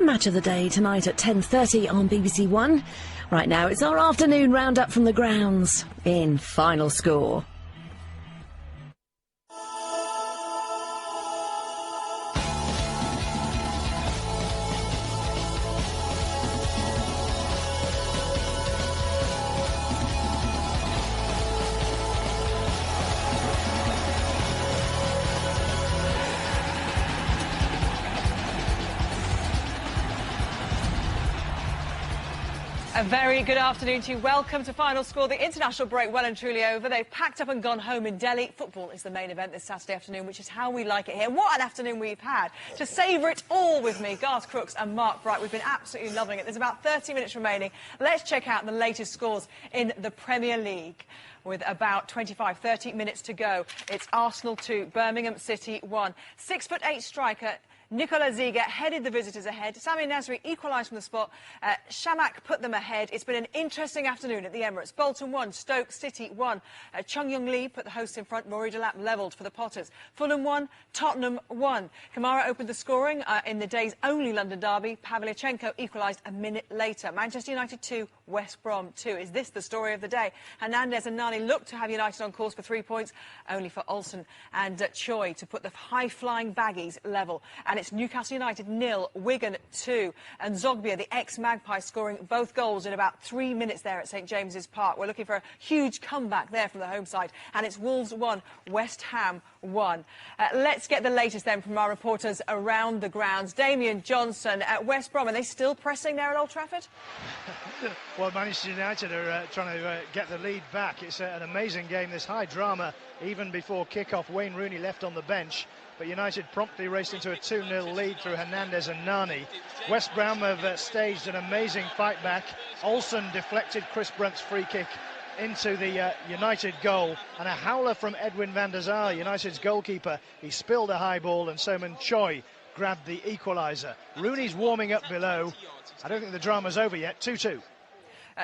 Match of the day tonight at 10:30 on BBC One. Right now, it's our afternoon roundup from the grounds in Final Score. A very good afternoon to you. Welcome to Final Score. The international break well and truly over. They've packed up and gone home in Delhi. Football is the main event this Saturday afternoon, which is how we like it here. What an afternoon we've had. To savour it all with me, Garth, Crooks and Mark Bright. We've been absolutely loving it. There's about 30 minutes remaining. Let's check out the latest scores in the Premier League. With about 25-30 minutes to go. It's Arsenal 2, Birmingham City 1. 6'8" striker Nicola Ziga headed the visitors ahead. Sami Nasri equalised from the spot. Shamak put them ahead. It's been an interesting afternoon at the Emirates. Bolton 1, Stoke City 1. Chung Young Lee put the hosts in front. Rory Delap levelled for the Potters. Fulham 1, Tottenham 1. Kamara opened the scoring in the day's only London derby. Pavlyuchenko equalised a minute later. Manchester United 2, West Brom 2. Is this the story of the day? Hernandez and Nani looked to have United on course for 3 points, only for Olsen and Choi to put the high-flying baggies level. And it's Newcastle United 0, Wigan 2. And Zogbia, the ex-Magpie, scoring both goals in about 3 minutes there at St James's Park. We're looking for a huge comeback there from the home side. And it's Wolves 1, West Ham 1. Let's get the latest then from our reporters around the grounds. Damien Johnson at West Brom. Are they still pressing there at Old Trafford? Well, Manchester United are trying to get the lead back. It's an amazing game, this high drama. Even before kick-off, Wayne Rooney left on the bench. But United promptly raced into a 2-0 lead through Hernandez and Nani. West Brom have staged an amazing fight back. Olsen deflected Chris Brunt's free kick into the United goal. And a howler from Edwin van der Sar, United's goalkeeper. He spilled a high ball and Soman Choi grabbed the equaliser. Rooney's warming up below. I don't think the drama's over yet. 2-2.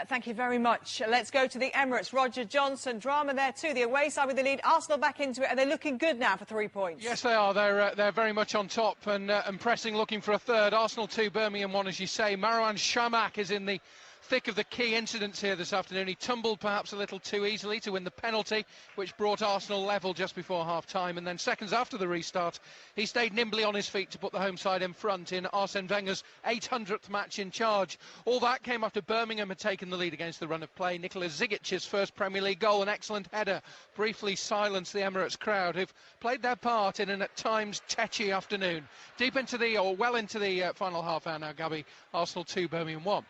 Thank you very much. Let's go to the Emirates. Roger Johnson, drama there too. The away side with the lead. Arsenal back into it. Are they looking good now for 3 points? Yes, they are. They're very much on top and pressing, looking for a third. Arsenal 2, Birmingham 1, as you say. Marouane Chamakh is in the thick of the key incidents here this afternoon. He tumbled perhaps a little too easily to win the penalty, which brought Arsenal level just before half-time. And then seconds after the restart, he stayed nimbly on his feet to put the home side in front in Arsene Wenger's 800th match in charge. All that came after Birmingham had taken the lead against the run of play. Nikola Zigic's first Premier League goal, an excellent header, briefly silenced the Emirates crowd, who've played their part in an at times tetchy afternoon. Well into the final half hour now, Gabby. Arsenal 2, Birmingham 1.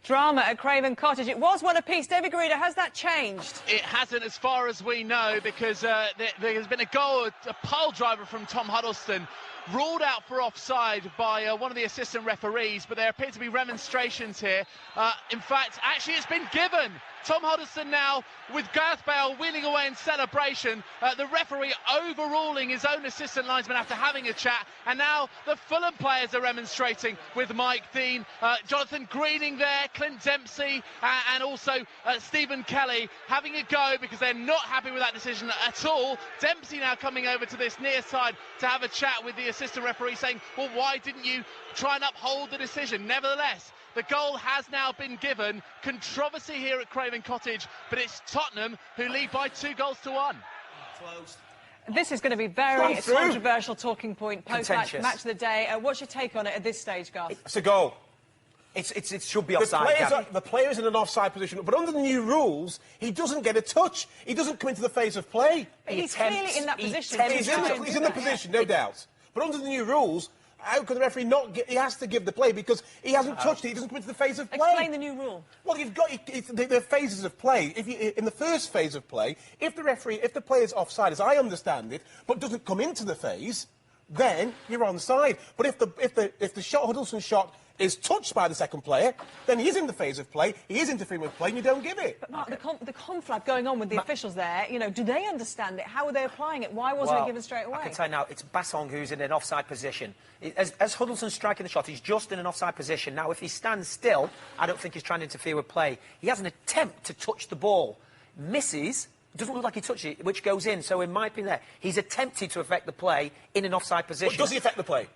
Drama at Craven Cottage. It was one apiece. David Garrido, has that changed? It hasn't, as far as we know, because there has been a goal, a pile driver from Tom Huddleston, ruled out for offside by one of the assistant referees, but there appear to be remonstrations here. In fact, actually it's been given. Tom Huddleston now with Garth Bale wheeling away in celebration. The referee overruling his own assistant linesman after having a chat. And now the Fulham players are remonstrating with Mike Dean. Jonathan Greening there, Clint Dempsey and also Stephen Kelly having a go because they're not happy with that decision at all. Dempsey now coming over to this near side to have a chat with the assistant referee saying, well, why didn't you try and uphold the decision? Nevertheless, the goal has now been given. Controversy here at Craven Cottage, but it's Tottenham who lead by 2-1. This is going to be very controversial talking point post-match match of the day. What's your take on it at this stage, Garth? It's a goal. It should be offside. The player's in an offside position, but under the new rules, he doesn't get a touch. He doesn't come into the phase of play. But he's clearly in that position. He's in the position, no doubt. But under the new rules, how can the referee not get... He has to give the play because he hasn't touched it. He doesn't come into the phase of play. Explain the new rule. Well, you've got the phases of play. In the first phase of play, if the player's offside, as I understand it, but doesn't come into the phase, then you're onside. But if the shot, Huddleston's shot, is touched by the second player, then he is in the phase of play, he is interfering with play, and you don't give it. But Mark, the conflab going on with the officials there, you know, do they understand it? How are they applying it? Why wasn't it given straight away? I can tell you now, it's Bassong who's in an offside position. As Huddleston's striking the shot, he's just in an offside position. Now, if he stands still, I don't think he's trying to interfere with play. He has an attempt to touch the ball, misses, doesn't look like he touched it, which goes in, so in my opinion there, he's attempted to affect the play in an offside position. But does he affect the play?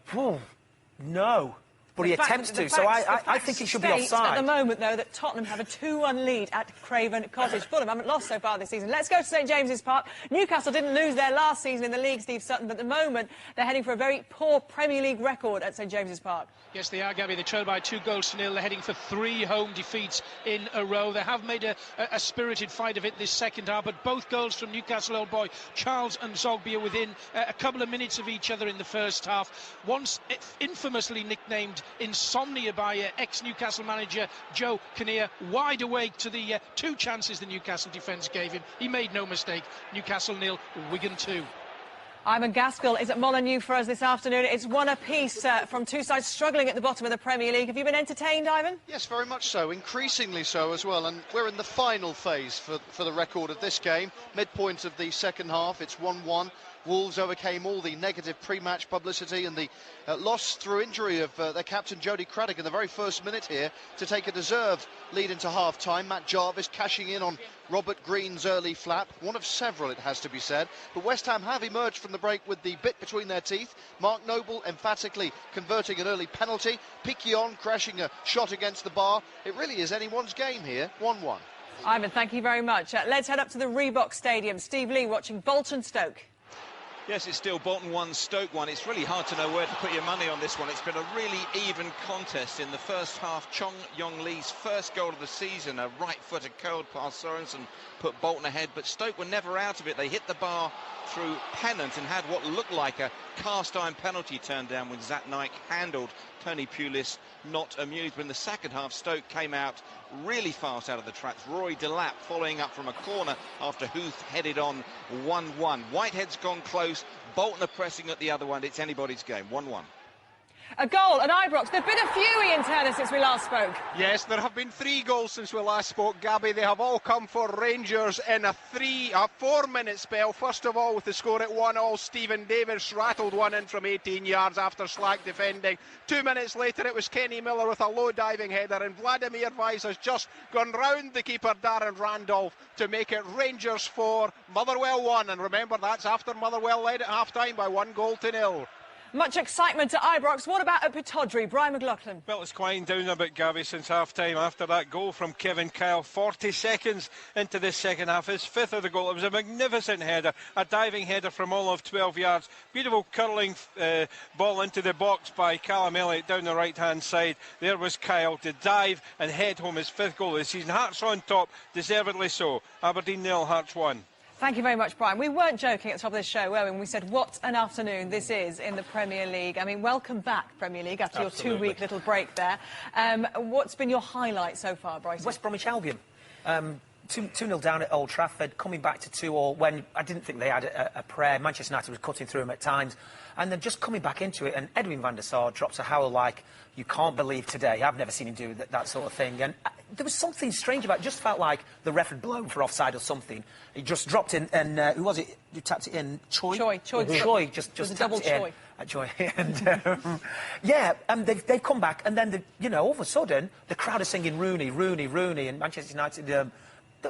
No. But he attempts to, so I think he should be offside. At the moment, though, that Tottenham have a 2-1 lead at Craven Cottage. Fulham haven't lost so far this season. Let's go to St James's Park. Newcastle didn't lose their last season in the league, Steve Sutton, but at the moment they're heading for a very poor Premier League record at St James's Park. Yes, they are, Gabby. They trail by 2-0. They're heading for 3 home defeats in a row. They have made a spirited fight of it this second half, but both goals from Newcastle old boy Charles and Zogby are within a couple of minutes of each other in the first half. Once infamously nicknamed Insomnia by ex-Newcastle manager Joe Kinnear, wide awake to the 2 chances the Newcastle defence gave him. He made no mistake. Newcastle 0, Wigan 2. Ivan Gaskell is at Molineux for us this afternoon. It's 1 apiece from 2 sides struggling at the bottom of the Premier League. Have you been entertained, Ivan? Yes, very much so, increasingly so as well. And we're in the final phase for the record of this game. Midpoint of the second half, it's 1-1. Wolves overcame all the negative pre-match publicity and the loss through injury of their captain Jody Craddock in the very first minute here to take a deserved lead into half-time. Matt Jarvis cashing in on Robert Green's early flap, one of several it has to be said. But West Ham have emerged from the break with the bit between their teeth. Mark Noble emphatically converting an early penalty. Piquion crashing a shot against the bar. It really is anyone's game here, 1-1. Ivan, thank you very much. Let's head up to the Reebok Stadium. Steve Lee watching Bolton Stoke. Yes, it's still Bolton 1, Stoke 1. It's really hard to know where to put your money on this one. It's been a really even contest. In the first half, Chong Yong Lee's first goal of the season, a right-footed curled past Sorensen, put Bolton ahead, but Stoke were never out of it. They hit the bar through Pennant and had what looked like a cast-iron penalty turned down when Zach Knight handled Tony Pulis, not amused. But in the second half, Stoke came out really fast out of the traps. Roy Delap following up from a corner after Huth headed on 1-1. Whitehead's gone close. Bolton are pressing at the other one. It's anybody's game. 1-1. A goal at Ibrox. There have been a few, Ian Turner, since we last spoke. Yes, there have been 3 goals since we last spoke, Gabby. They have all come for Rangers in a 4-minute spell. First of all, with the score at 1-1, Stephen Davis rattled one in from 18 yards after slack defending. 2 minutes later, it was Kenny Miller with a low-diving header, and Vladimir Weiss has just gone round the keeper, Darren Randolph, to make it Rangers 4, Motherwell 1. And remember, that's after Motherwell led at half-time by 1-0. Much excitement at Ibrox. What about at Pittodrie? Brian McLaughlin. Well, it's quieting down a bit, Gabby, since half-time after that goal from Kevin Kyle. 40 seconds into the second half, his 5th of the goal. It was a magnificent header, a diving header from all of 12 yards. Beautiful curling ball into the box by Callum Elliott down the right-hand side. There was Kyle to dive and head home his 5th goal of the season. Hearts on top, deservedly so. Aberdeen 0, Hearts 1. Thank you very much, Brian. We weren't joking at the top of this show, were we, when we said what an afternoon this is in the Premier League. I mean, welcome back, Premier League, after your 2-week little break there. What's been your highlight so far, Bryce? West Bromwich Albion. 2-0 down at Old Trafford, coming back to 2-2 when I didn't think they had a prayer. Manchester United was cutting through them at times. And then just coming back into it, and Edwin van der Sar drops a howl like you can't believe today. I've never seen him do that sort of thing. And there was something strange about it. It just felt like the ref had blown for offside or something. He just dropped in, and who was it who tapped it in? Choi just tapped double it in. Choi. And they've come back, and then, all of a sudden, the crowd are singing Rooney, Rooney, Rooney, and Manchester United...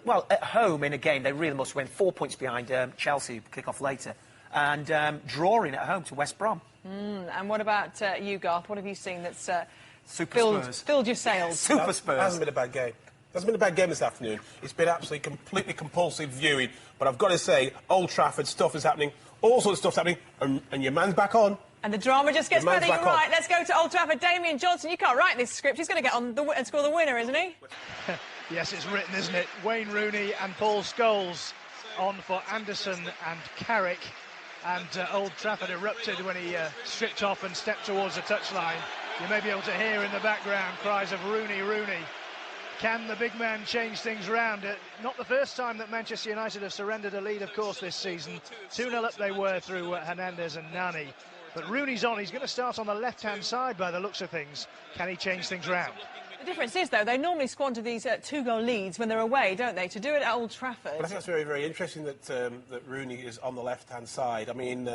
well, at home in a game, they really must win. 4 points behind Chelsea, kick off later. And drawing at home to West Brom. And what about you, Garth? What have you seen that's filled your sails? Super Spurs. It hasn't been a bad game. It hasn't been a bad game this afternoon. It's been absolutely completely compulsive viewing. But I've got to say, Old Trafford, stuff is happening. All sorts of stuff's happening. And your man's back on. And the drama just gets better. You're right. Let's go to Old Trafford. Damien Johnson, you can't write this script. He's going to get on and score the winner, isn't he? Yes, it's written, isn't it? Wayne Rooney and Paul Scholes on for Anderson and Carrick. And Old Trafford erupted when he stripped off and stepped towards the touchline. You may be able to hear in the background cries of Rooney, Rooney. Can the big man change things round? Not the first time that Manchester United have surrendered a lead, of course, this season. 2-0 up they were through Hernandez and Nani. But Rooney's on. He's going to start on the left-hand side by the looks of things. Can he change things round? The difference is, though, they normally squander these 2-goal leads when they're away, don't they? To do it at Old Trafford... Well, I think that's very, very interesting that that Rooney is on the left-hand side. I mean,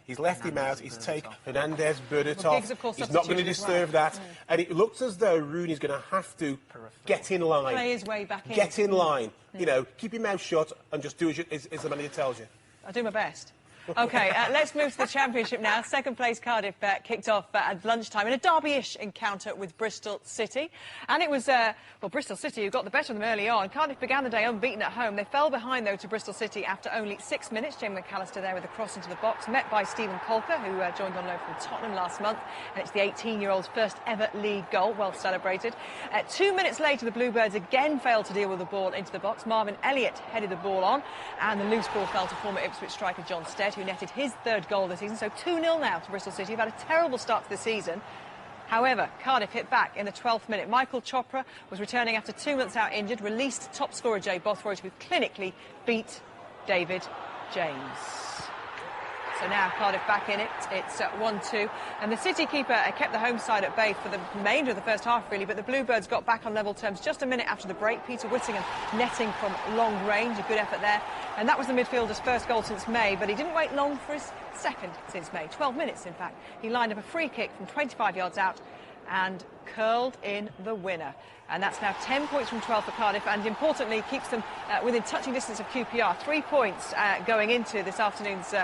he's left him out, he's taken Hernandez, Berbatov. He's not going to disturb that. And it looks as though Rooney's going to have to get in line. Play his way back in. Get in line. You know, keep your mouth shut and just do as the manager tells you. I'll do my best. OK, let's move to the Championship now. Second place Cardiff kicked off at lunchtime in a derby-ish encounter with Bristol City. And it was, well, Bristol City who got the better of them early on. Cardiff began the day unbeaten at home. They fell behind, though, to Bristol City after only 6 minutes. Jamie McAllister there with a cross into the box, met by Stephen Colker, who joined on loan from Tottenham last month. And it's the 18-year-old's first ever league goal, well celebrated. 2 minutes later, the Bluebirds again failed to deal with the ball into the box. Marvin Elliott headed the ball on, and the loose ball fell to former Ipswich striker John Stead, who netted his third goal this season. So 2-0 now to Bristol City, who've had a terrible start to the season. However, Cardiff hit back in the 12th minute. Michael Chopra was returning after 2 months out injured, released top scorer Jay Bothroyd, who clinically beat David James. So now Cardiff back in it. It's 1-2. And the City keeper kept the home side at bay for the remainder of the first half, really. But the Bluebirds got back on level terms just a minute after the break. Peter Whittingham netting from long range. A good effort there. And that was the midfielder's first goal since May. But he didn't wait long for his second since May. 12 minutes, in fact. He lined up a free kick from 25 yards out and curled in the winner. And that's now 10 points from 12 for Cardiff, and importantly keeps them within touching distance of QPR. 3 points going into this afternoon's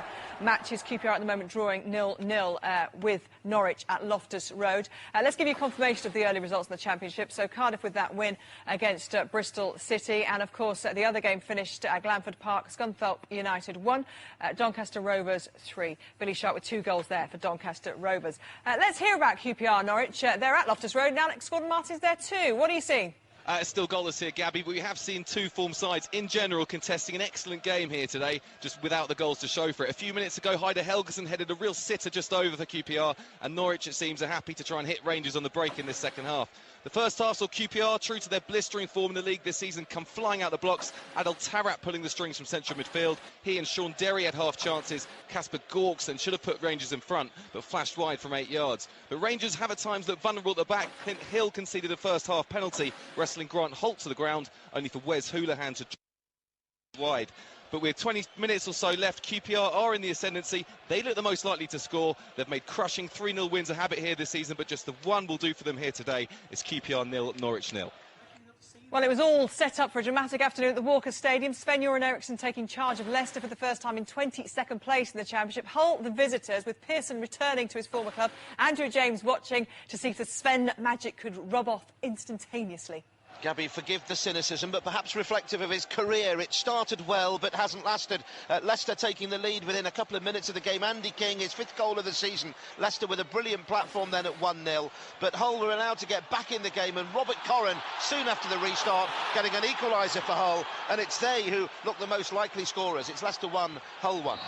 matches. QPR at the moment drawing 0-0 with Norwich at Loftus Road. Let's give you confirmation of the early results in the Championship. So Cardiff with that win against Bristol City, and of course the other game finished at Glanford Park. Scunthorpe United 1, Doncaster Rovers 3. Billy Sharp with 2 goals there for Doncaster Rovers. Let's hear about QPR Norwich. They're at Loftus Road. Now Alex Gordon-Martin's there too. What are you seeing? Still goalless here, Gabby, but we have seen 2 form sides in general contesting an excellent game here today, just without the goals to show for it. A few minutes ago, Heider Helgeson headed a real sitter just over for QPR, and Norwich, it seems, are happy to try and hit Rangers on the break in this second half. The first half saw QPR, true to their blistering form in the league this season, come flying out the blocks. Adel Tarat pulling the strings from central midfield. He and Sean Derry had half chances. Casper Gorkson should have put Rangers in front, but flashed wide from 8 yards. But Rangers have at times looked vulnerable at the back. Clint Hill conceded a first half penalty, wrestling Grant Holt to the ground, only for Wes Houlihan to wide. But with 20 minutes or so left, QPR are in the ascendancy. They look the most likely to score. They've made crushing 3-0 wins a habit here this season, but just the one will do for them here today. It's QPR 0, Norwich 0. Well, it was all set up for a dramatic afternoon at the Walker Stadium. Sven-Göran Eriksson taking charge of Leicester for the first time in 22nd place in the Championship. Hull, the visitors, with Pearson returning to his former club. Andrew James watching to see if the Sven magic could rub off instantaneously. Gabby, forgive the cynicism, but perhaps reflective of his career. It started well, but hasn't lasted. Leicester taking the lead within a couple of minutes of the game. Andy King, his 5th goal of the season. Leicester with a brilliant platform then at 1-0. But Hull were allowed to get back in the game, and Robert Corran, soon after the restart, getting an equaliser for Hull. And it's they who look the most likely scorers. It's Leicester 1, Hull 1.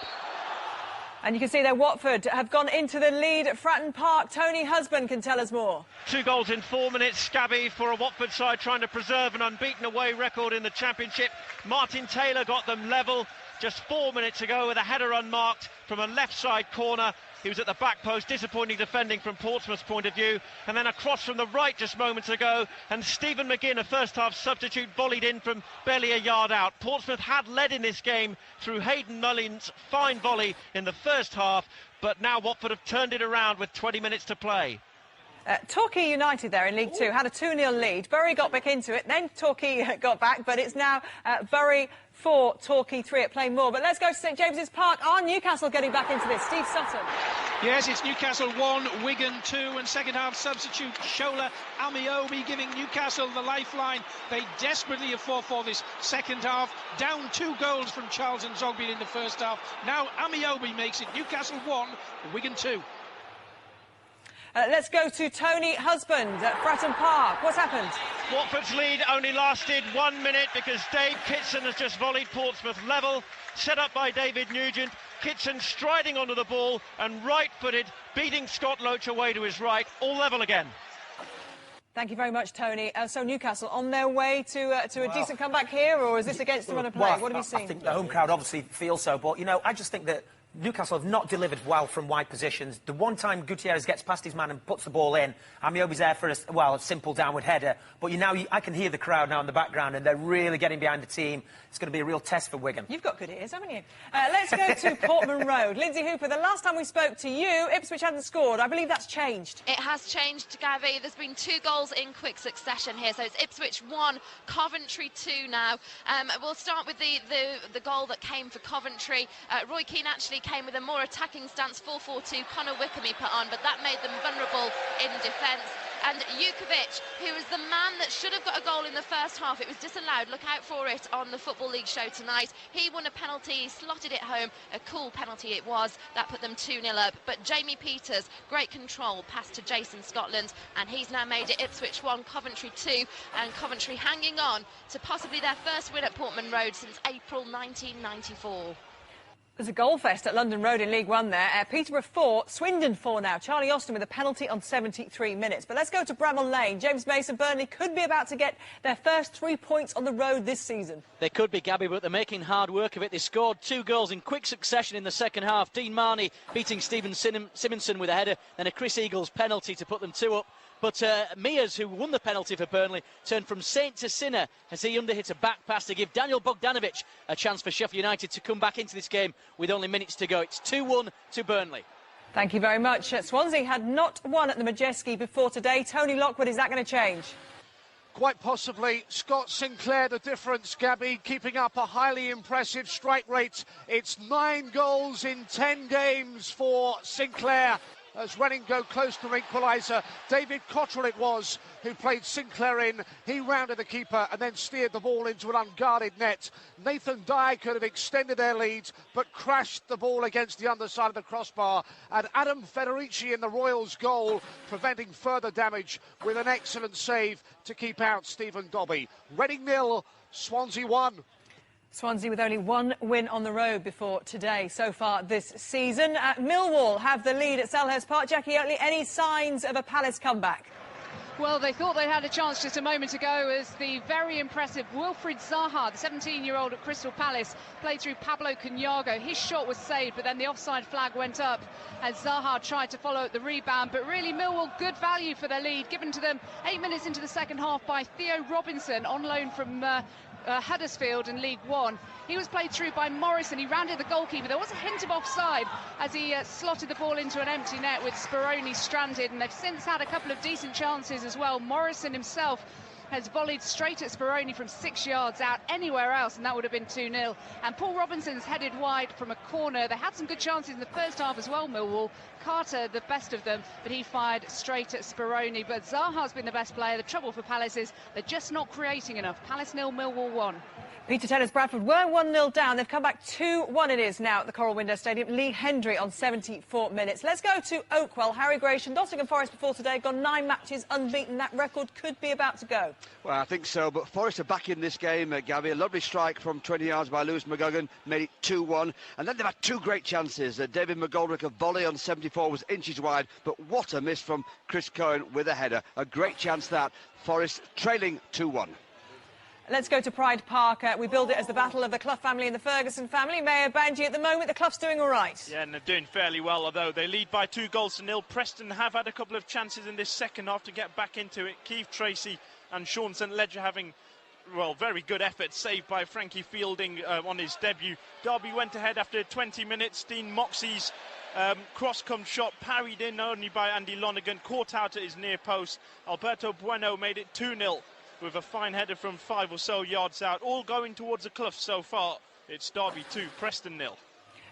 And you can see there Watford have gone into the lead at Fratton Park. Tony Husband can tell us more. 2 goals in 4 minutes, Gabby, for a Watford side trying to preserve an unbeaten away record in the Championship. Martin Taylor got them level just 4 minutes ago with a header unmarked from a left-side corner. He was at the back post, disappointing defending from Portsmouth's point of view. And then a cross from the right just moments ago. And Stephen McGinn, a first-half substitute, volleyed in from barely a yard out. Portsmouth had led in this game through Hayden Mullin's fine volley in the first half. But now Watford have turned it around with 20 minutes to play. Torquay United there in League 2 had a 2-0 lead. Bury got back into it, then Torquay got back, but it's now Bury 4, Torquay 3 at Plainmoor. But let's go to St James's Park. Are Newcastle getting back into this? Steve Sutton. Yes, it's Newcastle 1, Wigan 2, and second half substitute Shola Amiobi giving Newcastle the lifeline. They desperately have fought for this second half. Down 2 goals from Charles and Zogby in the first half. Now Amiobi makes it Newcastle 1, Wigan 2. Let's go to Tony Husband at Fratton Park. What's happened? Watford's lead only lasted 1 minute because Dave Kitson has just volleyed Portsmouth level, set up by David Nugent. Kitson striding onto the ball and right-footed, beating Scott Loach away to his right, all level again. Thank you very much, Tony. So Newcastle on their way to a decent comeback here, or is this against the run of play? What have you seen? I think the home crowd obviously feels so, but, you know, I just think that Newcastle have not delivered well from wide positions. The one time Gutierrez gets past his man and puts the ball in, Amiobi's there for a simple downward header. But I can hear the crowd now in the background, and they're really getting behind the team. It's going to be a real test for Wigan. You've got good ears, haven't you? Let's go to Portman Road. Lindsay Hooper, the last time we spoke to you, Ipswich hadn't scored. I believe that's changed. It has changed, Gabby. There's been 2 goals in quick succession here. So it's Ipswich 1, Coventry 2 now. We'll start with the goal that came for Coventry. Roy Keane actually came with a more attacking stance, 4-4-2. Connor Wickham he put on, but that made them vulnerable in defence. And Jukovic, who was the man that should have got a goal in the first half, it was disallowed. Look out for it on the Football League show tonight. He won a penalty, he slotted it home. A cool penalty it was. That put them 2-0 up. But Jamie Peters, great control, passed to Jason Scotland, and he's now made it Ipswich 1, Coventry 2, and Coventry hanging on to possibly their first win at Portman Road since April 1994. There's a goal fest at London Road in League One there. Peterborough 4, Swindon 4 now. Charlie Austin with a penalty on 73 minutes. But let's go to Bramall Lane. James Mason, Burnley could be about to get their first 3 points on the road this season. They could be, Gabby, but they're making hard work of it. They scored 2 goals in quick succession in the second half. Dean Marnie beating Stephen Simonson with a header, then a Chris Eagles penalty to put them 2 up. But Mears, who won the penalty for Burnley, turned from saint to sinner as he underhit a back pass to give Daniel Bogdanovic a chance for Sheffield United to come back into this game with only minutes to go. It's 2-1 to Burnley. Thank you very much. Swansea had not won at the Majeski before today. Tony Lockwood, is that going to change? Quite possibly. Scott Sinclair the difference, Gabby, keeping up a highly impressive strike rate. It's 9 goals in 10 games for Sinclair, as Reading go close to equaliser. David Cottrell it was who played Sinclair in. He rounded the keeper and then steered the ball into an unguarded net. Nathan Dye could have extended their lead, but crashed the ball against the underside of the crossbar. And Adam Federici in the Royals' goal, preventing further damage with an excellent save to keep out Stephen Dobby. Reading 0, Swansea 1. Swansea with only 1 win on the road before today so far this season. Millwall have the lead at Selhurst Park. Jackie Oatley, any signs of a Palace comeback? Well, they thought they had a chance just a moment ago as the very impressive Wilfried Zaha, the 17-year-old at Crystal Palace, played through Pablo Cunyago. His shot was saved, but then the offside flag went up as Zaha tried to follow up the rebound. But really, Millwall, good value for their lead, given to them 8 minutes into the second half by Theo Robinson, on loan from Huddersfield in League One. He was played through by Morrison. He rounded the goalkeeper. There was a hint of offside as he slotted the ball into an empty net with Speroni stranded, and they've since had a couple of decent chances as well. Morrison himself has volleyed straight at Speroni from 6 yards out anywhere else, and that would have been 2-0. And Paul Robinson's headed wide from a corner. They had some good chances in the first half as well, Millwall. Carter, the best of them, but he fired straight at Speroni. But Zaha's been the best player. The trouble for Palace is they're just not creating enough. Palace 0, Millwall 1. Peter Taylor's Bradford were 1-0 down. They've come back 2-1 it is now at the Coral Window Stadium. Lee Hendry on 74 minutes. Let's go to Oakwell. Harry Gratian, Nottingham Forest before today, gone 9 matches unbeaten. That record could be about to go. Well, I think so, but Forest are back in this game, Gabby. A lovely strike from 20 yards by Lewis McGugan, made it 2-1. And then they've had 2 great chances. David McGoldrick, a volley on 74, was inches wide, but what a miss from Chris Cohen with a header. A great chance that. Forest trailing 2-1. Let's go to Pride Park. We build it as the battle of the Clough family and the Ferguson family. Mayor Banji, at the moment, the Clough's doing all right. Yeah, and they're doing fairly well, although they lead by 2-0. Preston have had a couple of chances in this second half to get back into it. Keith Tracy and Sean St Ledger having, well, very good efforts, saved by Frankie Fielding on his debut. Derby went ahead after 20 minutes. Dean Moxey's cross-come shot parried in only by Andy Lonergan, caught out at his near post. Alberto Bueno made it 2-0. With a fine header from 5 or so yards out, all going towards the Clough so far. It's Derby 2, Preston 0.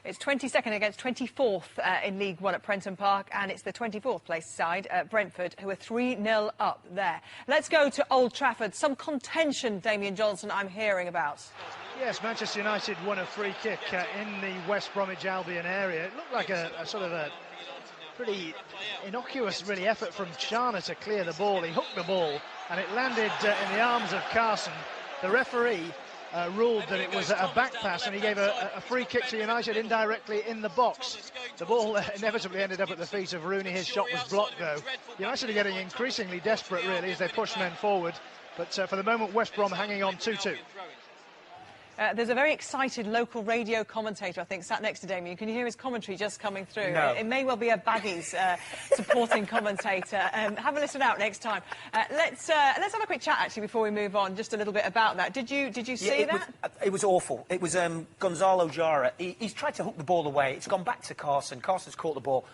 It's 22nd against 24th in League One at Prenton Park, and it's the 24th place side, Brentford, who are 3-0 up there. Let's go to Old Trafford. Some contention, Damien Johnson, I'm hearing about. Yes, Manchester United won a free kick in the West Bromwich Albion area. It looked like a sort of a pretty innocuous, really, effort from Chana to clear the ball. He hooked the ball, and it landed in the arms of Carson. The referee ruled that it was a back pass, and he gave a free kick to United indirectly in the box. The ball inevitably ended up at the feet of Rooney. His shot was blocked, though. United are getting increasingly desperate, really, as they push men forward. But for the moment, West Brom hanging on 2-2. There's a very excited local radio commentator, I think, sat next to Damien. Can you hear his commentary just coming through? No. It may well be a Baggies supporting commentator. Have a listen out next time. Let's have a quick chat, actually, before we move on, just a little bit about that. Did you see that? It was awful. It was Gonzalo Jara. He's tried to hook the ball away. It's gone back to Carson. Carson's caught the ball.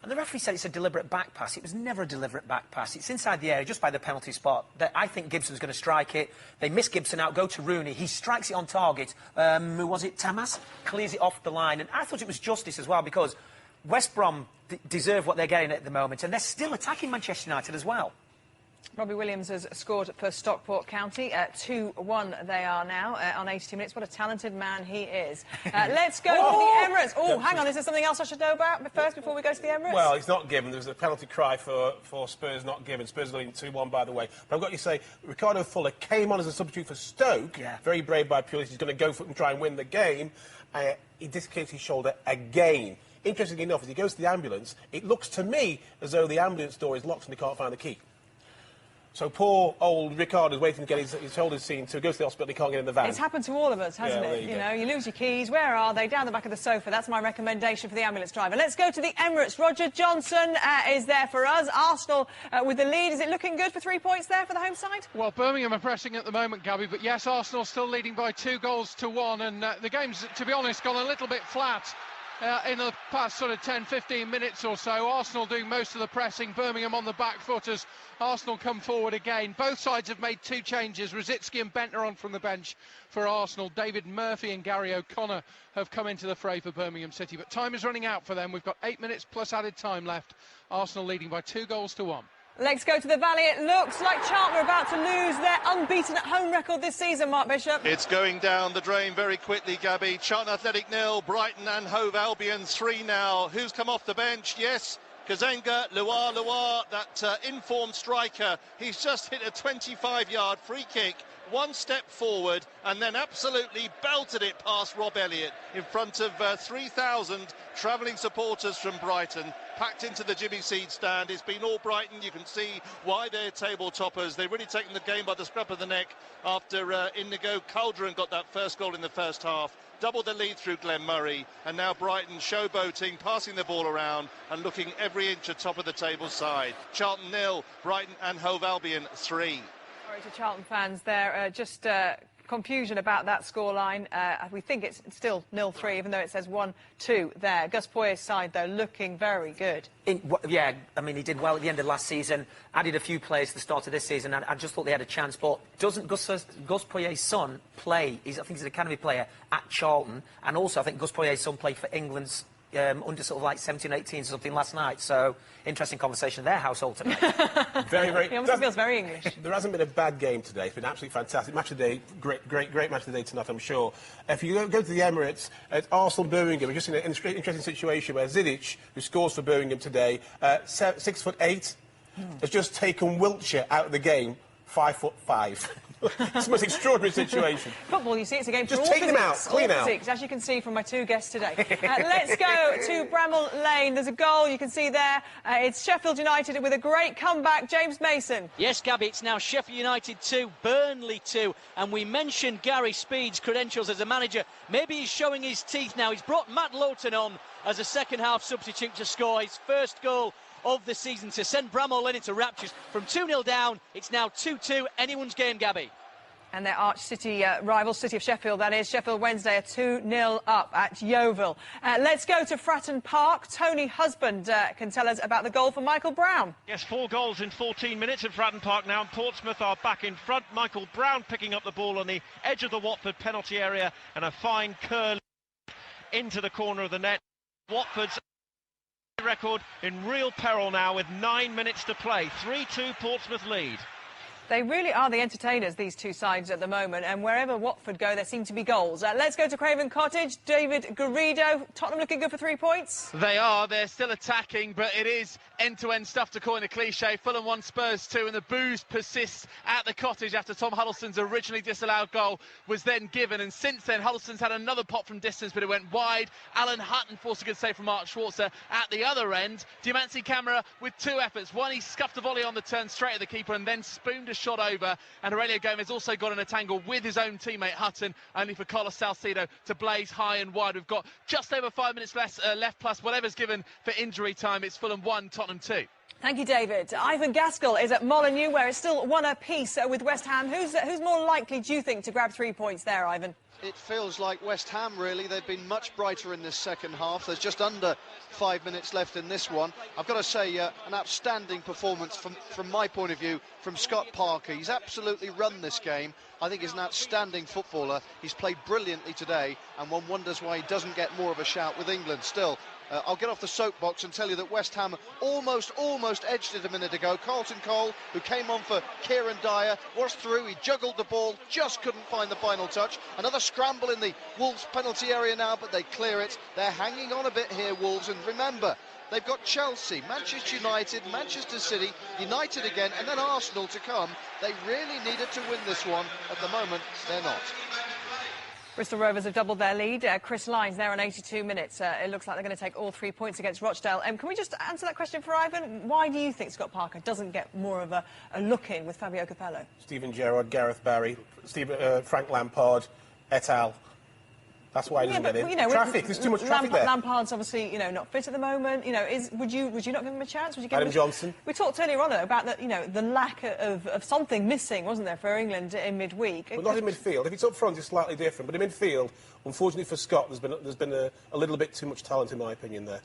And the referee said it's a deliberate back pass. It was never a deliberate back pass. It's inside the area, just by the penalty spot. I think Gibson's going to strike it. They miss Gibson out, go to Rooney. He strikes it on target. Who was it? Tamas? Clears it off the line. And I thought it was justice as well, because West Brom deserve what they're getting at the moment, and they're still attacking Manchester United as well. Robbie Williams has scored for Stockport County. 2-1 they are now on 82 minutes. What a talented man he is. Let's go to the Emirates. Oh, hang on, is there something else I should know about first before we go to the Emirates? Well, it's not given. There's a penalty cry for Spurs not given. Spurs are leading 2-1, by the way. But I've got to say, Ricardo Fuller came on as a substitute for Stoke. Yeah. Very brave by Pulis. He's going to go for it and try and win the game. He dislocates his shoulder again. Interestingly enough, as he goes to the ambulance, it looks to me as though the ambulance door is locked and they can't find the key. So poor old Ricardo's waiting to get his shoulders seen, so he goes to the hospital, he can't get in the van. It's happened to all of us, hasn't it? You know, you lose your keys. Where are they? Down the back of the sofa. That's my recommendation for the ambulance driver. Let's go to the Emirates. Roger Johnson is there for us. Arsenal with the lead. Is it looking good for 3 points there for the home side? Well, Birmingham are pressing at the moment, Gabby, but yes, Arsenal still leading by 2-1, and the game's, to be honest, gone a little bit flat. In the past sort of 10-15 minutes or so. Arsenal doing most of the pressing, Birmingham on the back foot as Arsenal come forward again. Both sides have made 2 changes. Rosicky and Bentner on from the bench for Arsenal. David Murphy and Gary O'Connor have come into the fray for Birmingham City, but time is running out for them. We've got 8 minutes plus added time left. Arsenal leading by 2-1. Let's go to the Valley. It looks like Charlton are about to lose their unbeaten at-home record this season, Mark Bishop. It's going down the drain very quickly, Gabby. Charlton Athletic 0, Brighton and Hove Albion 3 now. Who's come off the bench? Yes, Kazenga, Luar, that informed striker. He's just hit a 25-yard free kick. 1 step forward and then absolutely belted it past Rob Elliott in front of 3,000 travelling supporters from Brighton, packed into the Jimmy Seed stand. It's been all Brighton. You can see why they're table toppers. They've really taken the game by the scruff of the neck after Inigo Calderon got that first goal in the first half. Doubled the lead through Glenn Murray, and now Brighton showboating, passing the ball around and looking every inch at top of the table side. Charlton 0, Brighton and Hove Albion 3. Sorry to Charlton fans there, just confusion about that scoreline. We think it's still 0-3, even though it says 1-2 there. Gus Poyet's side, though, looking very good. Yeah, I mean, he did well at the end of last season, added a few players to the start of this season, and I just thought they had a chance. But doesn't Gus Poyet's son play? I think he's an academy player at Charlton, and also I think Gus Poyet's son played for England's under sort of like 17, 18 or something last night. So interesting conversation in their household tonight. Very. He almost feels very English. There hasn't been a bad game today. It's been absolutely fantastic. Match of the day, great match of the day tonight, I'm sure. If you go to the Emirates, it's Arsenal-Birmingham. We're just in an interesting situation where Zidic, who scores for Birmingham today, 6'8", has just taken Wiltshire out of the game, 5'5". It's the most extraordinary situation. Football, you see, it's a game for just all take them out, clean out. physics, as you can see from my 2 guests today. Let's go to Bramall Lane. There's a goal you can see there. It's Sheffield United with a great comeback. James Mason. Yes, Gabby, it's now Sheffield United 2, Burnley 2. And we mentioned Gary Speed's credentials as a manager. Maybe he's showing his teeth now. He's brought Matt Lowton on as a second-half substitute to score his first goal of the season to send Bramall Lane into raptures. From 2-0 down, it's now 2-2. Anyone's game, Gabby. And their arch city rivals, City of Sheffield, that is. Sheffield Wednesday are 2-0 up at Yeovil. Let's go to Fratton Park. Tony Husband can tell us about the goal for Michael Brown. Yes, 4 goals in 14 minutes at Fratton Park now, and Portsmouth are back in front. Michael Brown picking up the ball on the edge of the Watford penalty area, and a fine curl into the corner of the net. Watford's record in real peril now with 9 minutes to play. 3-2 Portsmouth lead. They really are the entertainers, these 2 sides at the moment, and wherever Watford go, there seem to be goals. Let's go to Craven Cottage. David Garrido. Tottenham looking good for 3 points? They are. They're still attacking, but it is end-to-end stuff, to coin a cliche. Fulham 1, Spurs 2, and the booze persists at the Cottage after Tom Huddleston's originally disallowed goal was then given. And since then, Huddleston's had another pop from distance, but it went wide. Alan Hutton forced a good save from Mark Schwarzer at the other end. Diamanti Camara with 2 efforts. One, he scuffed a volley on the turn straight at the keeper and then spooned a shot over, and Aurelio Gomez also got in a tangle with his own teammate Hutton, only for Carlos Salcedo to blaze high and wide. We've got just over 5 minutes left plus whatever's given for injury time. It's Fulham 1, Tottenham Tottenham 2. Thank you, David. Ivan Gaskell is at Molineux, where it's still 1 apiece with West Ham. Who's more likely, do you think, to grab 3 points there, Ivan? It feels like West Ham, really. They've been much brighter in this second half. There's just under 5 minutes left in this one. I've got to say, an outstanding performance from my point of view from Scott Parker. He's absolutely run this game. I think he's an outstanding footballer. He's played brilliantly today, and one wonders why he doesn't get more of a shout with England. Still, I'll get off the soapbox and tell you that West Ham almost edged it a minute ago. Carlton Cole, who came on for Kieran Dyer, was through. He juggled the ball, just couldn't find the final touch. Another scramble in the Wolves penalty area now, but they clear it. They're hanging on a bit here, Wolves, and remember, they've got Chelsea, Manchester United, Manchester City, United again, and then Arsenal to come. They really needed to win this one. At the moment, they're not. Bristol Rovers have doubled their lead. Chris Lyons there on 82 minutes. It looks like they're going to take all 3 points against Rochdale. Can we just answer that question for Ivan? Why do you think Scott Parker doesn't get more of a look-in with Fabio Capello? Steven Gerrard, Gareth Barry, Frank Lampard, et al. That's why he doesn't get in. You know, traffic, there's too much traffic there. Lampard's obviously, you know, not fit at the moment. You know, would you not give him a chance? Would you give Adam Johnson. We talked earlier on about the, you know, the lack of something missing, wasn't there, for England in midweek? But not in midfield. If it's up front, it's slightly different. But in midfield, unfortunately for Scott, there's been a little bit too much talent, in my opinion, there.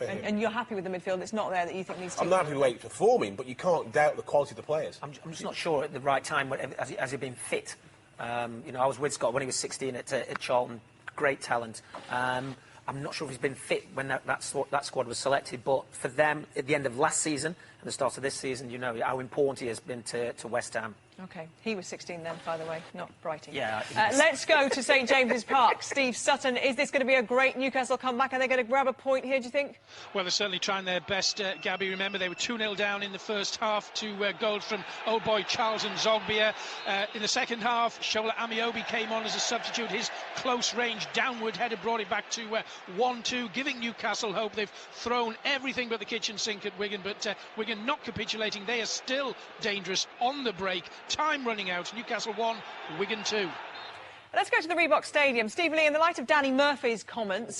And you're happy with the midfield? It's not there that you think needs to... I'm not happy with the way it's performing, but you can't doubt the quality of the players. I'm just not sure at the right time, has he been fit? You know, I was with Scott when he was 16 at Charlton. Great talent. I'm not sure if he's been fit when that squad was selected, but for them, at the end of last season and the start of this season, you know how important he has been to West Ham. OK. He was 16 then, by the way, not Brighton. Yeah. Let's go to St James's Park. Steve Sutton, is this going to be a great Newcastle comeback? Are they going to grab a point here, do you think? Well, they're certainly trying their best, Gabby. Remember, they were 2-0 down in the first half to goals from old boy Charles and Zogbia. In the second half, Shola Amiobi came on as a substitute. His close-range downward header brought it back to 1-2, giving Newcastle hope. They've thrown everything but the kitchen sink at Wigan, but Wigan not capitulating. They are still dangerous on the break. Time running out. Newcastle 1, Wigan 2. Let's go to the Reebok Stadium. Steve Lee, in the light of Danny Murphy's comments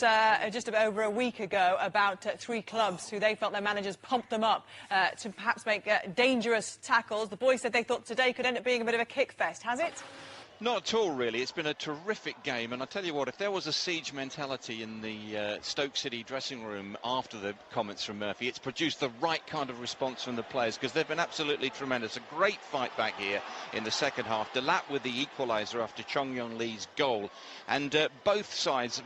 just over a week ago about 3 clubs who they felt their managers pumped them up to perhaps make dangerous tackles, the boys said they thought today could end up being a bit of a kick fest. Has it? Not at all, really. It's been a terrific game, and I tell you what, if there was a siege mentality in the Stoke City dressing room after the comments from Murphy, it's produced the right kind of response from the players, because they've been absolutely tremendous. A great fight back here in the second half. Delap with the equaliser after Chong Yong Lee's goal, and both sides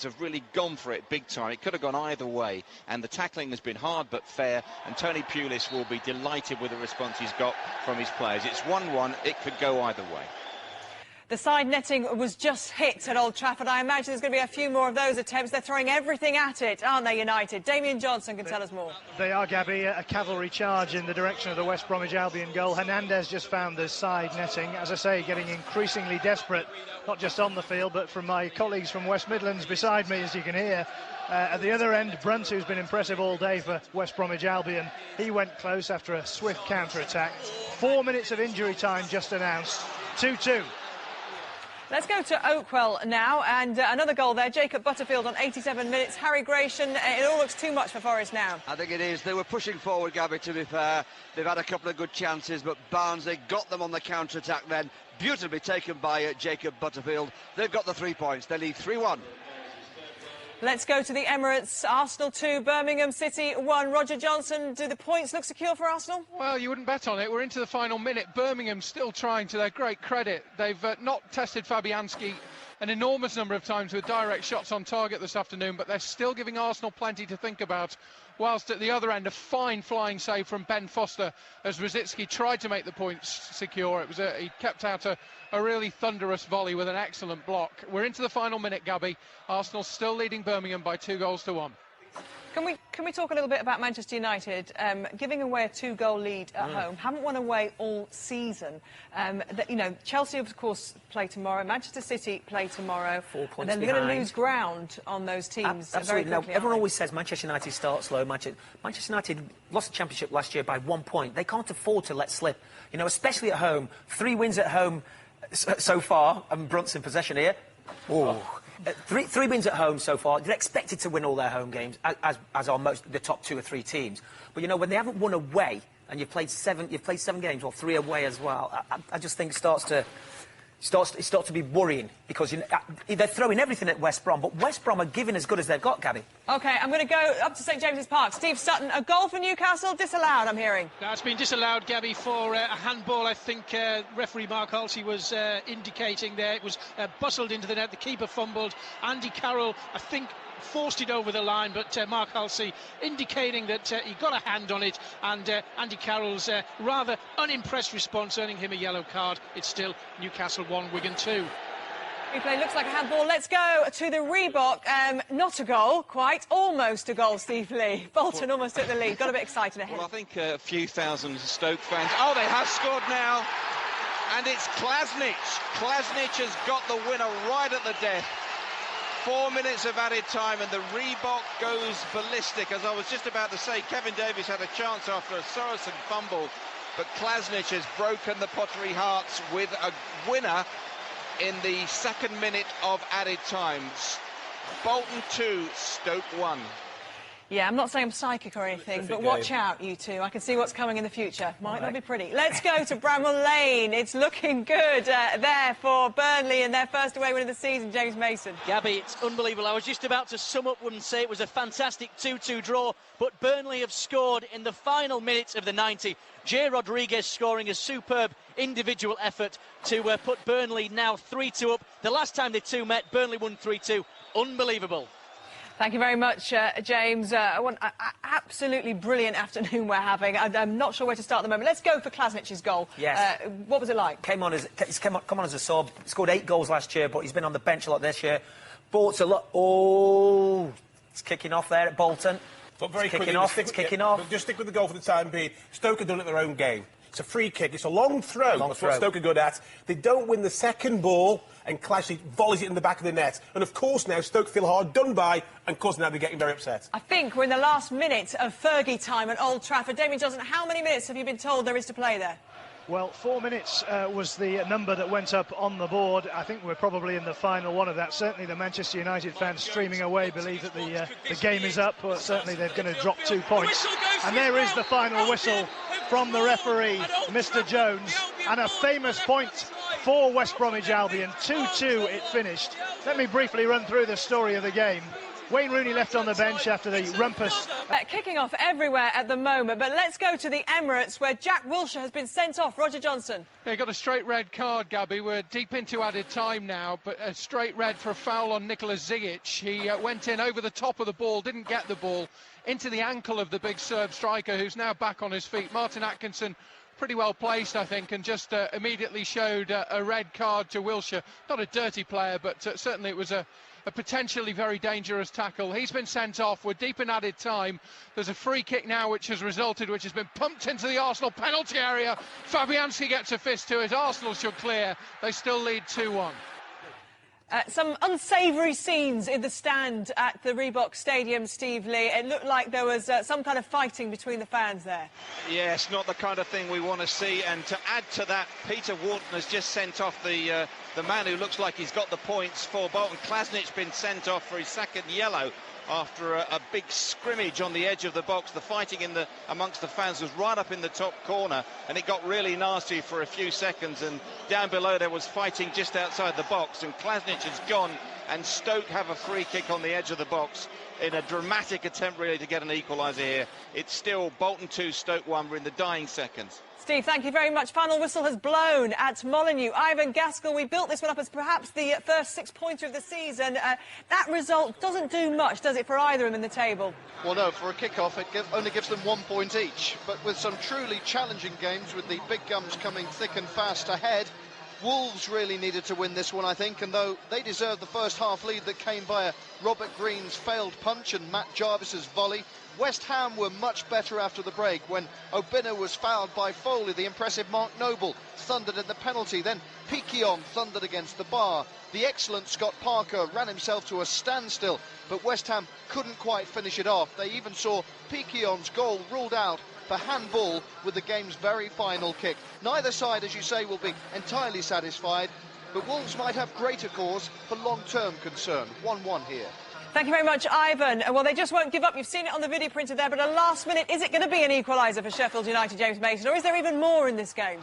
have really gone for it big time. It could have gone either way, and the tackling has been hard but fair, and Tony Pulis will be delighted with the response he's got from his players. It's 1-1. It could go either way. The side netting was just hit at Old Trafford. I imagine there's going to be a few more of those attempts. They're throwing everything at it, aren't they, United? Damien Johnson can tell us more. They are, Gabby. A cavalry charge in the direction of the West Bromwich Albion goal. Hernandez just found the side netting. As I say, getting increasingly desperate, not just on the field, but from my colleagues from West Midlands beside me, as you can hear. At the other end, Brunt, who's been impressive all day for West Bromwich Albion, he went close after a swift counter-attack. 4 minutes of injury time just announced. 2-2. Let's go to Oakwell now, and another goal there. Jacob Butterfield on 87 minutes. Harry Gratian, it all looks too much for Forest now. I think it is. They were pushing forward, Gabby, to be fair. They've had a couple of good chances, but Barnsley got them on the counter-attack then. Beautifully taken by Jacob Butterfield. They've got the 3 points. They lead 3-1. Let's go to the Emirates. Arsenal 2, Birmingham City 1. Roger Johnson, do the points look secure for Arsenal? Well, you wouldn't bet on it. We're into the final minute. Birmingham still trying, to their great credit. They've not tested Fabianski an enormous number of times with direct shots on target this afternoon, but they're still giving Arsenal plenty to think about. Whilst at the other end, a fine flying save from Ben Foster as Rosicki tried to make the points secure. It was he kept out a really thunderous volley with an excellent block. We're into the final minute, Gabby. Arsenal still leading Birmingham by 2-1. Can we talk a little bit about Manchester United giving away a 2-goal lead at home? Haven't won away all season. You know, Chelsea of course play tomorrow. Manchester City play tomorrow. 4 points and then they're going to lose ground on those teams very quickly. Now, everyone always says Manchester United start slow. Manchester United lost the championship last year by 1 point. They can't afford to let slip. You know, especially at home. 3 wins at home so far, and Brunt's in possession here. Oh. Three wins at home so far. They're expected to win all their home games, as are the top 2 or 3 teams. But, you know, when they haven't won away, and you've played 7 games, or 3 away as well, I just think it starts to be worrying, because they're throwing everything at West Brom, but West Brom are giving as good as they've got, Gabby. OK, I'm going to go up to St James's Park. Steve Sutton, a goal for Newcastle, disallowed, I'm hearing. Now, it's been disallowed, Gabby, for a handball. I think referee Mark Halsey was indicating there. It was bustled into the net. The keeper fumbled. Andy Carroll, I think, forced it over the line, but Mark Halsey indicating that he got a hand on it, and Andy Carroll's rather unimpressed response earning him a yellow card. It's still Newcastle 1, Wigan 2. Replay looks like a handball. Let's go to the Reebok. Not a goal, quite. Almost a goal, Steve Lee. Bolton almost took the lead. Got a bit excited ahead. Well, I think a few thousand Stoke fans... Oh, they have scored now. And it's Klasnic. Klasnic has got the winner right at the death. 4 minutes of added time, and the Reebok goes ballistic. As I was just about to say, Kevin Davies had a chance after a Sorensen fumble, but Klasnic has broken the Pottery Hearts with a winner in the 2nd minute of added time. Bolton 2, Stoke 1. Yeah, I'm not saying I'm psychic or anything, but watch out, you two. I can see what's coming in the future. Might not be pretty. Let's go to Bramall Lane. It's looking good there for Burnley and their first away win of the season, James Mason. Gabby, it's unbelievable. I was just about to sum up and say it was a fantastic 2-2 draw, but Burnley have scored in the final minutes of the 90. Jay Rodriguez scoring a superb individual effort to put Burnley now 3-2 up. The last time the two met, Burnley won 3-2. Unbelievable. Thank you very much, James. Absolutely brilliant afternoon we're having. I'm not sure where to start at the moment. Let's go for Klasnic's goal. Yes. What was it like? Come on as a sub. Scored 8 goals last year, but he's been on the bench a lot this year. Bought a lot. Oh, it's kicking off there at Bolton. But very kicking off. It's kicking off. Just stick with the goal for the time being. Stoke have done it their own game. It's a free kick. It's a long throw. That's what Stoke are good at. They don't win the second ball, and Klasnic volleys it in the back of the net. And, of course, now Stoke feel hard done by, and, of course, now they're getting very upset. I think we're in the last minute of Fergie time at Old Trafford. Damien Johnson, how many minutes have you been told there is to play there? Well, 4 minutes was the number that went up on the board. I think we're probably in the final one of that. Certainly the Manchester United fans streaming away believe that the game is up, but certainly they're going to drop 2 points. And there is the final whistle from the referee, Mr. Jones, and a famous point for West Bromwich Albion. 2-2 it finished. Let me briefly run through the story of the game. Wayne Rooney left on the bench after the rumpus. Kicking off everywhere at the moment, but let's go to the Emirates, where Jack Wilshere has been sent off. Roger Johnson. He got a straight red card, Gabby. We're deep into added time now, but a straight red for a foul on Nicolas Zigic. He went in over the top of the ball, didn't get the ball, into the ankle of the big Serb striker, who's now back on his feet. Martin Atkinson, pretty well placed, I think, and just immediately showed a red card to Wilshere. Not a dirty player, but certainly it was a potentially very dangerous tackle. He's been sent off. We're deep in added time. There's a free kick now which has been pumped into the Arsenal penalty area. Fabianski gets a fist to it. Arsenal should clear. They still lead 2-1. Some unsavoury scenes in the stand at the Reebok Stadium, Steve Lee. It looked like there was some kind of fighting between the fans there. Yes, not the kind of thing we want to see. And to add to that, Peter Wharton has just sent off the man who looks like he's got the points for Bolton. Klasnic's been sent off for his 2nd yellow after a big scrimmage on the edge of the box. The fighting amongst the fans was right up in the top corner, and it got really nasty for a few seconds, and down below there was fighting just outside the box, and Klasnic has gone, and Stoke have a free kick on the edge of the box in a dramatic attempt really to get an equaliser here. It's still Bolton 2, Stoke 1. We're in the dying seconds. Steve, thank you very much. Final whistle has blown at Molineux. Ivan Gaskell, we built this one up as perhaps the first 6-pointer of the season. That result doesn't do much, does it, for either of them in the table? Well, no, for a kick-off, it only gives them 1 point each. But with some truly challenging games, with the big guns coming thick and fast ahead, Wolves really needed to win this one, I think, and though they deserved the first half lead that came via Robert Green's failed punch and Matt Jarvis's volley, West Ham were much better after the break when Obinna was fouled by Foley. The impressive Mark Noble thundered at the penalty. Then Piquion thundered against the bar. The excellent Scott Parker ran himself to a standstill, but West Ham couldn't quite finish it off. They even saw Piquion's goal ruled out for handball with the game's very final kick. Neither side, as you say, will be entirely satisfied. but Wolves might have greater cause for long-term concern. 1-1 here. Thank you very much, Ivan. Well, they just won't give up. You've seen it on the video printer there, but a last minute, is it going to be an equaliser for Sheffield United, James Mason, or is there even more in this game?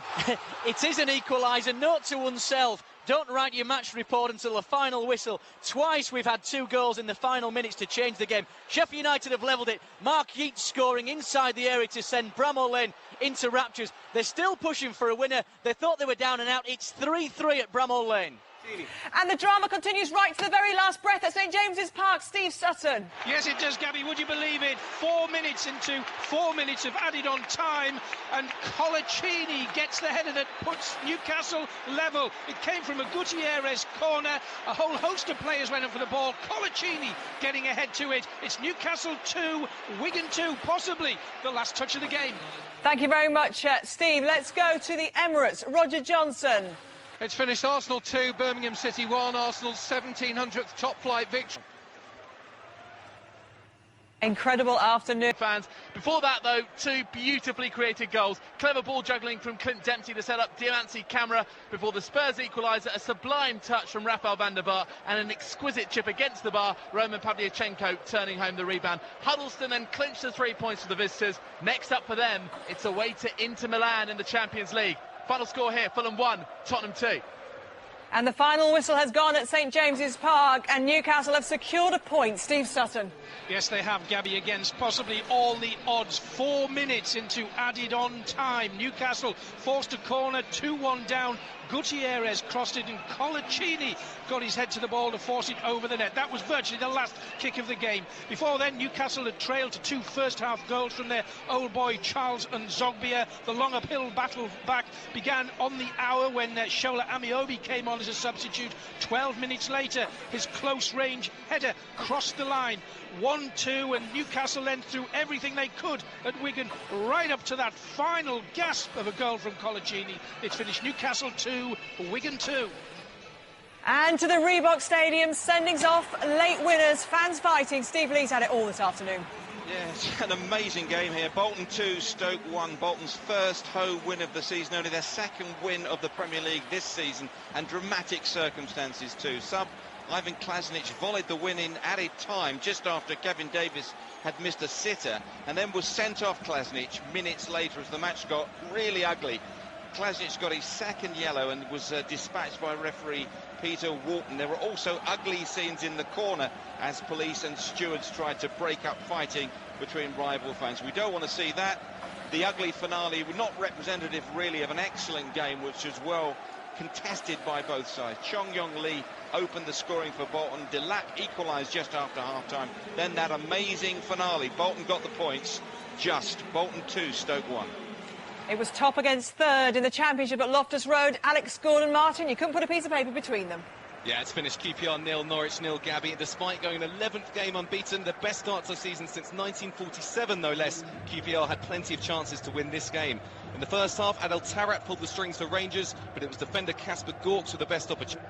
It is an equaliser. Note to oneself, don't write your match report until the final whistle. Twice we've had 2 goals in the final minutes to change the game. Sheffield United have levelled it. Mark Yeats scoring inside the area to send Bramall Lane into raptures. They're still pushing for a winner. They thought they were down and out. It's 3-3 at Bramall Lane. And the drama continues right to the very last breath at St James's Park. Steve Sutton. Yes, it does, Gabby. Would you believe it? 4 minutes into 4 minutes of added on time, and Colaccini gets the header that puts Newcastle level. It came from a Gutierrez corner. A whole host of players went up for the ball. Colaccini getting ahead to it. It's Newcastle 2, Wigan 2, possibly the last touch of the game. Thank you very much, Steve. Let's go to the Emirates. Roger Johnson. It's finished Arsenal 2, Birmingham City 1, Arsenal's 1700th top-flight victory. Incredible afternoon. Fans. Before that, though, 2 beautifully created goals. Clever ball juggling from Clint Dempsey to set up Diamantsi Camara before the Spurs equaliser. A sublime touch from Rafael van der Vaart and an exquisite chip against the bar. Roman Pavlyuchenko turning home the rebound. Huddleston then clinched the 3 points for the visitors. Next up for them, it's away to Inter Milan in the Champions League. Final score here, Fulham 1, Tottenham 2. And the final whistle has gone at St James's Park, and Newcastle have secured a point. Steve Sutton. Yes, they have, Gabby, against possibly all the odds. 4 minutes into added on time. Newcastle forced a corner, 2-1 down. Gutierrez crossed it and Colaccini got his head to the ball to force it over the net. That was virtually the last kick of the game. Before then, Newcastle had trailed to 2 first-half goals from their old boy Charles and Zogbia. The long uphill battle back began on the hour when Shola Amiobi came on as a substitute. 12 minutes later, his close-range header crossed the line. 1-2, and Newcastle then threw everything they could at Wigan right up to that final gasp of a goal from Colaccini. It's finished Newcastle 2, Wigan 2. And to the Reebok Stadium, sendings off, late winners, fans fighting. Steve Lee's had it all this afternoon. Yeah, it's an amazing game here. Bolton 2, Stoke 1. Bolton's first home win of the season, only their second win of the Premier League this season, and dramatic circumstances too. Sub Ivan Klasnic volleyed the win in added time just after Kevin Davis had missed a sitter, and then was sent off Klasnic minutes later as the match got really ugly. Klasnic got his second yellow and was dispatched by referee Peter Walton. There were also ugly scenes in the corner as police and stewards tried to break up fighting between rival fans. We don't want to see that. The ugly finale was not representative really of an excellent game, which was well contested by both sides. Chong Yong Lee opened the scoring for Bolton. Delac equalised just after half-time. Then that amazing finale. Bolton got the points. Just Bolton 2, Stoke 1. It was top against third in the Championship at Loftus Road. Alex Gordon-Martin, you couldn't put a piece of paper between them. Yeah, it's finished QPR 0, Norwich 0, Gabby. Despite going an 11th game unbeaten, the best start to the season since 1947, no less, QPR had plenty of chances to win this game. In the first half, Adel Taarabt pulled the strings for Rangers, but it was defender Casper Gorks with the best opportunity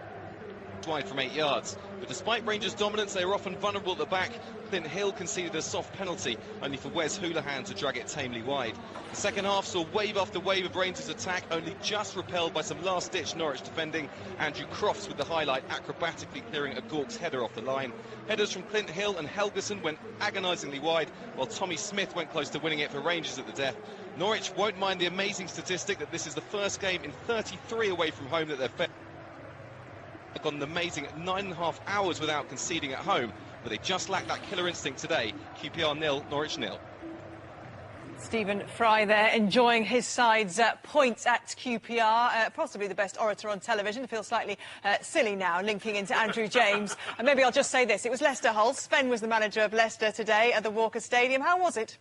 wide from 8 yards. But despite Rangers' dominance, they were often vulnerable at the back. Clint Hill conceded a soft penalty, only for Wes Hoolahan to drag it tamely wide. The second half saw wave after wave of Rangers' attack, only just repelled by some last-ditch Norwich defending. Andrew Crofts with the highlight, acrobatically clearing a Gorks header off the line. Headers from Clint Hill and Helgeson went agonisingly wide, while Tommy Smith went close to winning it for Rangers at the death. Norwich won't mind the amazing statistic that this is the first game in 33 away from home that they've gone an amazing 9.5 hours without conceding at home, but they just lack that killer instinct today. QPR 0, Norwich 0. Stephen Fry there, enjoying his side's points at QPR. Possibly the best orator on television. I feel slightly silly now, linking into Andrew James. And maybe I'll just say this. It was Leicester Hull. Sven was the manager of Leicester today at the Walker Stadium. How was it?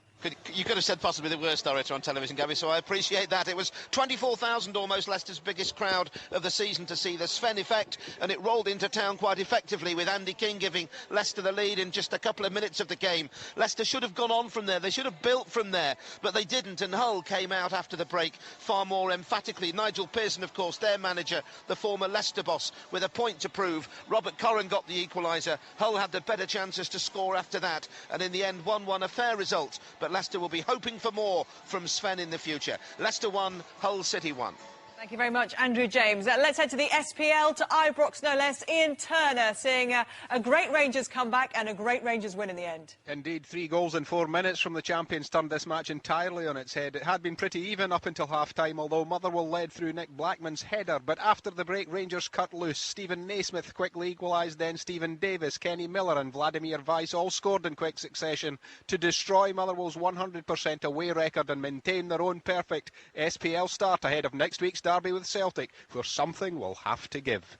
You could have said possibly the worst orator on television, Gabby, so I appreciate that. It was 24,000 almost, Leicester's biggest crowd of the season to see the Sven effect, and it rolled into town quite effectively with Andy King giving Leicester the lead in just a couple of minutes of the game. Leicester should have gone on from there, they should have built from there, but they didn't, and Hull came out after the break far more emphatically. Nigel Pearson, of course, their manager, the former Leicester boss, with a point to prove. Robert Corran got the equaliser. Hull had the better chances to score after that, and in the end 1-1, a fair result, but Leicester will be hoping for more from Sven in the future. Leicester 1, Hull City 1. Thank you very much, Andrew James. Let's head to the SPL, to Ibrox no less. Ian Turner seeing a great Rangers comeback and a great Rangers win in the end. Indeed, 3 goals in 4 minutes from the champions turned this match entirely on its head. It had been pretty even up until half-time, although Motherwell led through Nick Blackman's header. But after the break, Rangers cut loose. Stephen Naismith quickly equalised, then Stephen Davis, Kenny Miller and Vladimir Weiss all scored in quick succession to destroy Motherwell's 100% away record and maintain their own perfect SPL start ahead of next week's derby with Celtic, where something will have to give.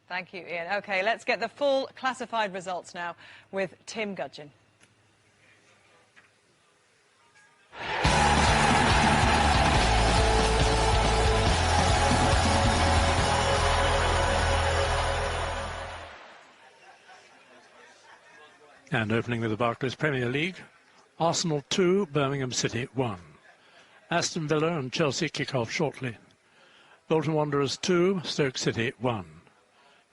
Thank you, Ian. OK, let's get the full classified results now with Tim Gudgin. And opening with the Barclays Premier League, Arsenal 2, Birmingham City 1. Aston Villa and Chelsea kick off shortly. Bolton Wanderers 2, Stoke City 1.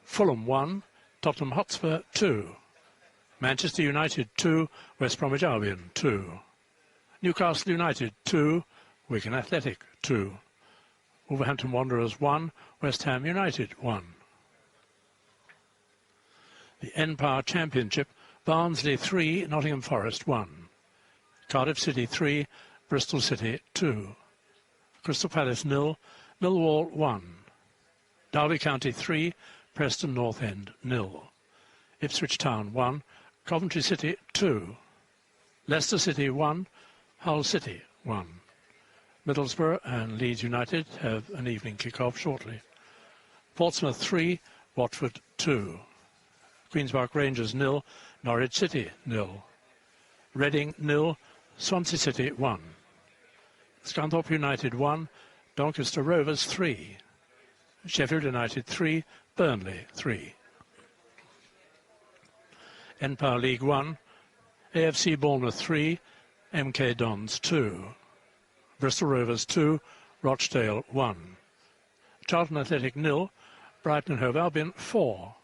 Fulham 1, Tottenham Hotspur 2. Manchester United 2, West Bromwich Albion 2. Newcastle United 2, Wigan Athletic 2. Wolverhampton Wanderers 1, West Ham United 1. The N-Power Championship, Barnsley 3, Nottingham Forest 1. Cardiff City 3, Bristol City 2. Crystal Palace 0, Millwall 1. Derby County 3, Preston North End 0. Ipswich Town 1, Coventry City 2. Leicester City 1, Hull City 1. Middlesbrough and Leeds United have an evening kick-off shortly. Portsmouth 3, Watford 2. Queen's Park Rangers 0, Norwich City 0. Reading 0, Swansea City 1. Scunthorpe United 1, Doncaster Rovers 3. Sheffield United 3, Burnley 3. N-Power League 1, AFC Bournemouth 3, MK Dons 2. Bristol Rovers 2, Rochdale 1. Charlton Athletic 0, Brighton and Hove Albion 4.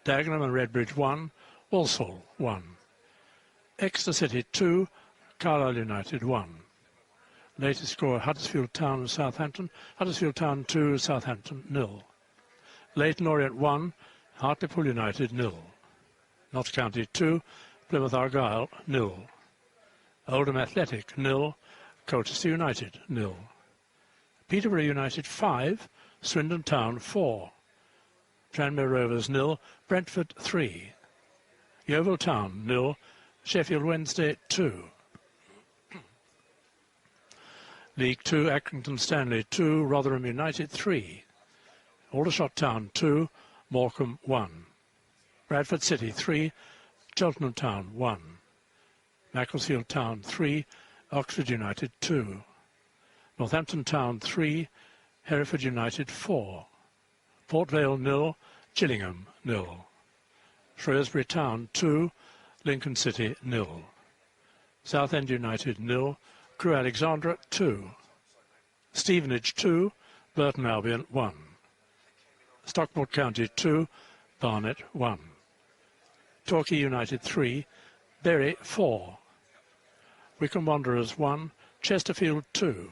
Dagenham and Redbridge 1, Walsall 1. Exeter City 2, Carlisle United 1. Latest score, Huddersfield Town and Southampton. Huddersfield Town 2, Southampton 0. Leyton Orient 1, Hartlepool United 0. Notts County 2, Plymouth Argyle 0. Oldham Athletic 0, Colchester United 0. Peterborough United 5, Swindon Town 4. Tranmere Rovers 0, Brentford 3. Yeovil Town 0, Sheffield Wednesday 2. League 2, Accrington Stanley 2, Rotherham United 3. Aldershot Town 2, Morecambe 1. Bradford City 3, Cheltenham Town 1. Macclesfield Town 3, Oxford United 2. Northampton Town 3, Hereford United 4. Port Vale 0, Gillingham 0. Shrewsbury Town 2, Lincoln City 0. Southend United 0, Crewe Alexandra 2. Stevenage 2, Burton Albion 1. Stockport County 2, Barnet 1. Torquay United 3, Bury 4. Wycombe Wanderers 1, Chesterfield 2.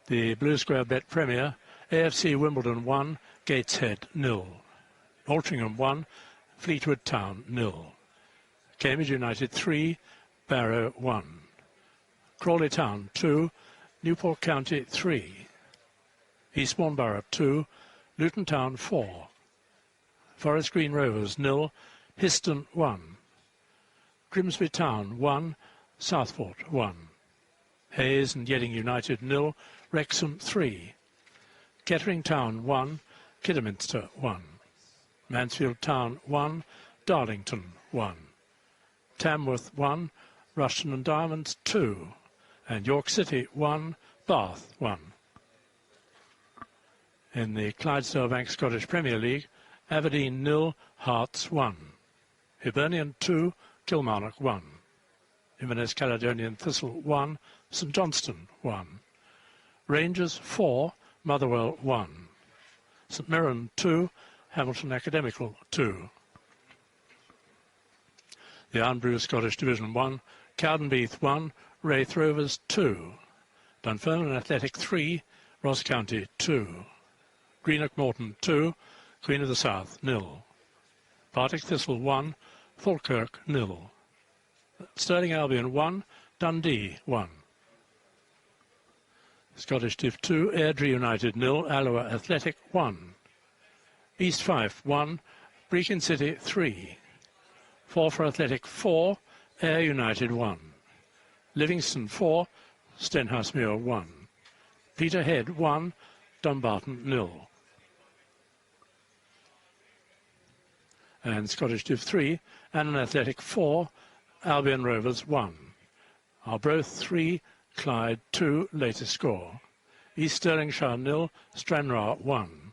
The Blue Square Bet Premier, AFC Wimbledon 1, Gateshead 0. Altrincham 1, Fleetwood Town 0. Cambridge United 3, Barrow 1. Crawley Town 2, Newport County 3. Eastbourne Borough 2, Luton Town 4. Forest Green Rovers 0, Histon 1. Grimsby Town 1, Southport 1. Hayes and Yeading United 0, Wrexham 3. Kettering Town 1, Kidderminster 1. Mansfield Town 1, Darlington 1. Tamworth 1, Rushden and Diamonds 2. And York City 1, Bath 1. In the Clydesdale Bank Scottish Premier League, Aberdeen 0, Hearts 1. Hibernian 2, Kilmarnock 1. Inverness Caledonian Thistle 1, St Johnstone 1. Rangers 4, Motherwell 1. St Mirren 2, Hamilton Academical 2. The Iron Brew Scottish Division 1, Cowdenbeath 1, Wraith Rovers 2. Dunfermline Athletic 3, Ross County 2. Greenock Morton 2, Queen of the South 0. Partick Thistle 1, Falkirk 0. Stirling Albion 1, Dundee 1. Scottish Div 2, Airdrie United 0, Alloa Athletic 1. East Fife 1, Brechin City 3. Forfar Athletic 4, Ayr United 1. Livingston 4, Stenhousemuir 1. Peterhead 1, Dumbarton 0. And Scottish Div 3, Annan Athletic 4, Albion Rovers 1. Arbroath 3, Clyde 2, latest score. East Stirlingshire 0, Stranraer 1.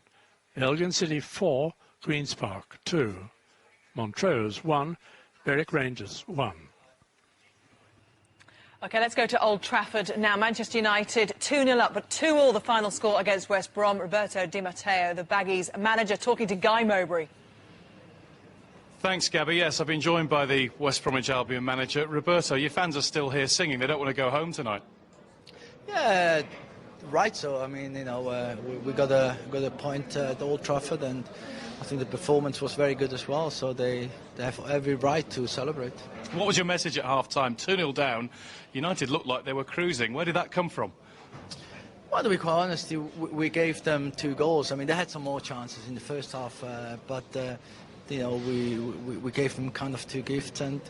Elgin City 4, Queen's Park 2. Montrose 1, Berwick Rangers 1. OK, let's go to Old Trafford now. Manchester United 2-0 up, but 2-2 the final score against West Brom. Roberto Di Matteo, the Baggies manager, talking to Guy Mowbray. Thanks, Gabby. Yes, I've been joined by the West Bromwich Albion manager. Roberto, your fans are still here singing. They don't want to go home tonight. Yeah, right. So, I mean, you know, we got a point at Old Trafford, and I think the performance was very good as well. So they have every right to celebrate. What was your message at half-time? 2-0 down. United looked like they were cruising. Where did that come from? Well, to be quite honest, we gave them 2 goals. I mean, they had some more chances in the first half, but... you know, we gave them kind of 2 gifts, and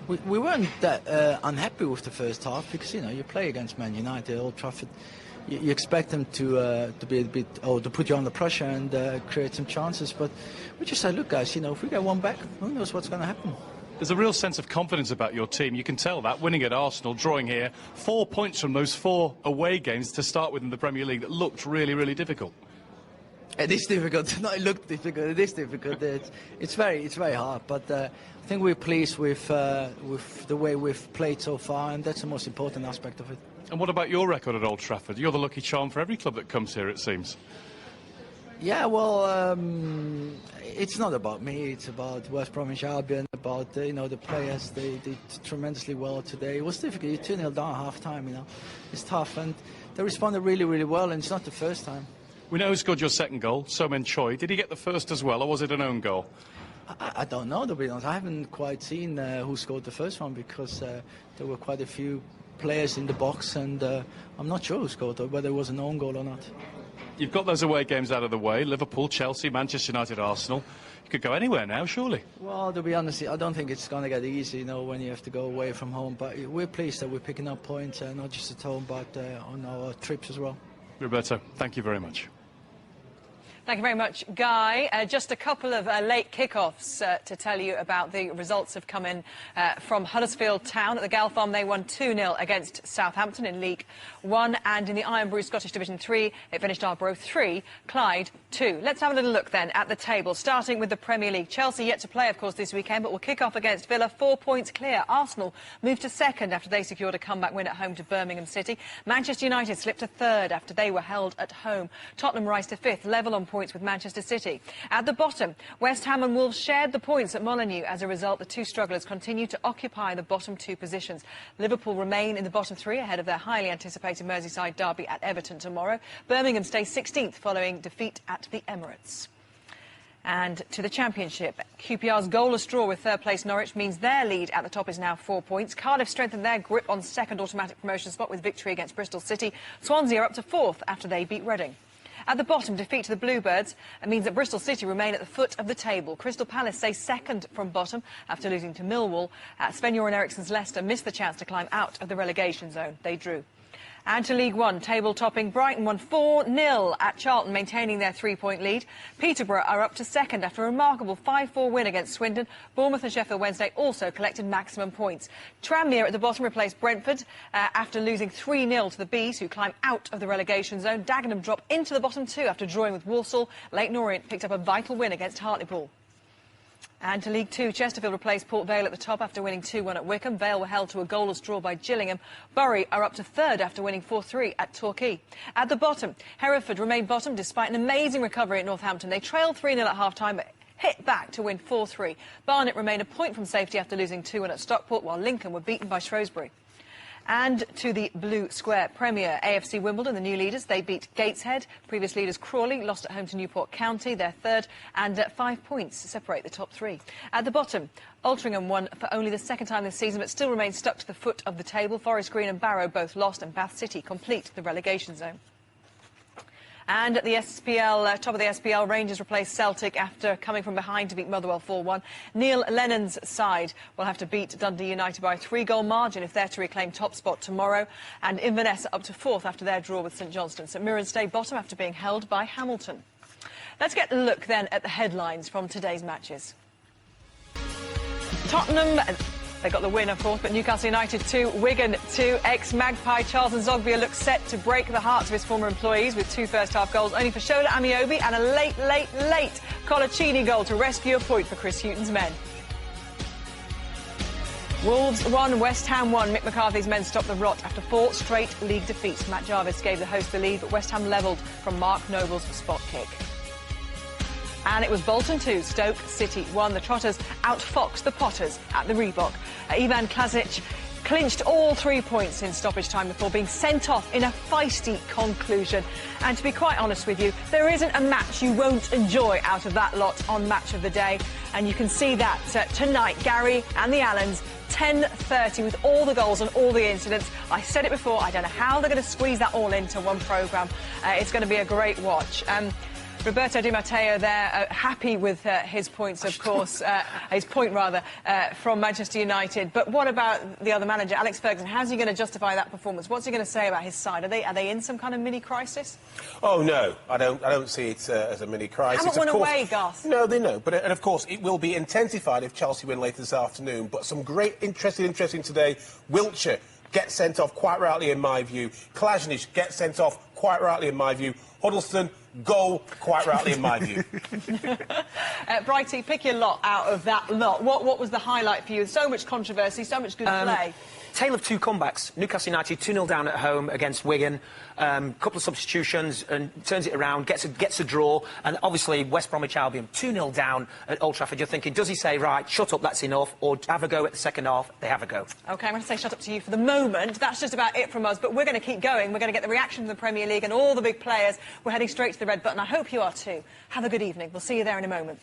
we weren't that unhappy with the first half, because, you know, you play against Man United, Old Trafford, you expect them to be a bit, or to put you under pressure and create some chances, but we just said, look, guys, you know, if we get one back, who knows what's going to happen. There's a real sense of confidence about your team. You can tell that, winning at Arsenal, drawing here, 4 points from those 4 away games to start with in the Premier League that looked really, really difficult. It is difficult. No, it looked difficult. It is difficult. It's very hard. But I think we're pleased with the way we've played so far, and that's the most important aspect of it. And what about your record at Old Trafford? You're the lucky charm for every club that comes here, it seems. Yeah, well, it's not about me. It's about West Bromwich Albion. About you know, the players. They did tremendously well today. It was difficult. You're 2-0 down at half-time. You know, it's tough, and they responded really, really well. And it's not the first time. We know who scored your second goal, So-min Choi. Did he get the first as well, or was it an own goal? I don't know, to be honest. I haven't quite seen who scored the first one, because there were quite a few players in the box, and I'm not sure who scored, or whether it was an own goal or not. You've got those away games out of the way, Liverpool, Chelsea, Manchester United, Arsenal. You could go anywhere now, surely. Well, to be honest, I don't think it's going to get easy, you know, when you have to go away from home. But we're pleased that we're picking up points, not just at home, but on our trips as well. Roberto, thank you very much. Thank you very much, Guy. Just a couple of late kickoffs to tell you about. The results have come in from Huddersfield Town. At the Gal Farm, they won 2-0 against Southampton in League 1. And in the Iron Brew Scottish Division 3, it finished Arbroath 3, Clyde 2. Let's have a little look then at the table, starting with the Premier League. Chelsea yet to play, of course, this weekend, but will kick off against Villa, 4 points clear. Arsenal moved to second after they secured a comeback win at home to Birmingham City. Manchester United slipped to third after they were held at home. Tottenham rise to fifth, level on points with Manchester City. At the bottom, West Ham and Wolves shared the points at Molineux. As a result, the 2 strugglers continue to occupy the bottom 2 positions. Liverpool remain in the bottom 3 ahead of their highly anticipated Merseyside derby at Everton tomorrow. Birmingham stays 16th following defeat at the Emirates. And to the Championship, QPR's goalless draw with third-place Norwich means their lead at the top is now 4 points. Cardiff strengthened their grip on second automatic promotion spot with victory against Bristol City. Swansea are up to 4th after they beat Reading. At the bottom, defeat to the Bluebirds means that Bristol City remain at the foot of the table. Crystal Palace stay second from bottom after losing to Millwall. Sven-Göran Eriksson's Leicester missed the chance to climb out of the relegation zone. They drew. And to League One, table-topping Brighton won 4-0 at Charlton, maintaining their 3-point lead. Peterborough are up to second after a remarkable 5-4 win against Swindon. Bournemouth and Sheffield Wednesday also collected maximum points. Tranmere at the bottom replaced Brentford after losing 3-0 to the Bees, who climb out of the relegation zone. Dagenham drop into the bottom 2 after drawing with Walsall. Leyton Orient picked up a vital win against Hartlepool. And to League Two, Chesterfield replaced Port Vale at the top after winning 2-1 at Wycombe. Vale were held to a goalless draw by Gillingham. Bury are up to third after winning 4-3 at Torquay. At the bottom, Hereford remained bottom despite an amazing recovery at Northampton. They trailed 3-0 at half-time, but hit back to win 4-3. Barnet remained a point from safety after losing 2-1 at Stockport, while Lincoln were beaten by Shrewsbury. And to the Blue Square Premier, AFC Wimbledon, the new leaders, they beat Gateshead. Previous leaders Crawley lost at home to Newport County, their third, and 5 points separate the top three. At the bottom, Altrincham won for only the second time this season, but still remains stuck to the foot of the table. Forest Green and Barrow both lost, and Bath City complete the relegation zone. And at the SPL, top of the SPL, Rangers replaced Celtic after coming from behind to beat Motherwell 4-1. Neil Lennon's side will have to beat Dundee United by a 3-goal margin if they're to reclaim top spot tomorrow. And Inverness up to 4th after their draw with St Johnstone. St Mirren stay bottom after being held by Hamilton. Let's get a look then at the headlines from today's matches. Tottenham, they got the win, of course, but Newcastle United 2, Wigan 2. Ex-Magpie Charles Nzogbia looks set to break the hearts of his former employees with 2 first-half goals, only for Shola Amiobi and a late Colaccini goal to rescue a point for Chris Hughton's men. Wolves 1, West Ham 1. Mick McCarthy's men stopped the rot after 4 straight league defeats. Matt Jarvis gave the host the lead, but West Ham levelled from Mark Noble's spot kick. And it was Bolton 2, Stoke City 1. The Trotters outfoxed the Potters at the Reebok. Ivan Klazic clinched all 3 points in stoppage time before being sent off in a feisty conclusion. And to be quite honest with you, there isn't a match you won't enjoy out of that lot on Match of the Day. And you can see that tonight, Gary and the Allens, 10:30 with all the goals and all the incidents. I said it before, I don't know how they're going to squeeze that all into one programme. It's going to be a great watch. Roberto Di Matteo there, happy with his points, of course, his point rather, from Manchester United. But what about the other manager, Alex Ferguson? How's he going to justify that performance? What's he going to say about his side? Are they in some kind of mini crisis? Oh no, I don't see it as a mini crisis. Haven't won away, Garth. No, they know. But and of course it will be intensified if Chelsea win later this afternoon. But some great, interesting today. Wiltshire gets sent off quite rightly in my view. Klasnic gets sent off quite rightly in my view. Huddleston, goal, quite rightly in my view. Brighty, pick your lot out of that lot. What was the highlight for you? So much controversy, so much good play. Tale of 2 comebacks. Newcastle United 2-0 down at home against Wigan. Couple of substitutions and turns it around, gets a draw. And obviously West Bromwich Albion 2-0 down at Old Trafford. You're thinking, does he say, right, shut up, that's enough, or have a go at the second half? They have a go. OK, I'm going to say shut up to you for the moment. That's just about it from us, but we're going to keep going. We're going to get the reaction from the Premier League and all the big players. We're heading straight to the red button. I hope you are too. Have a good evening. We'll see you there in a moment.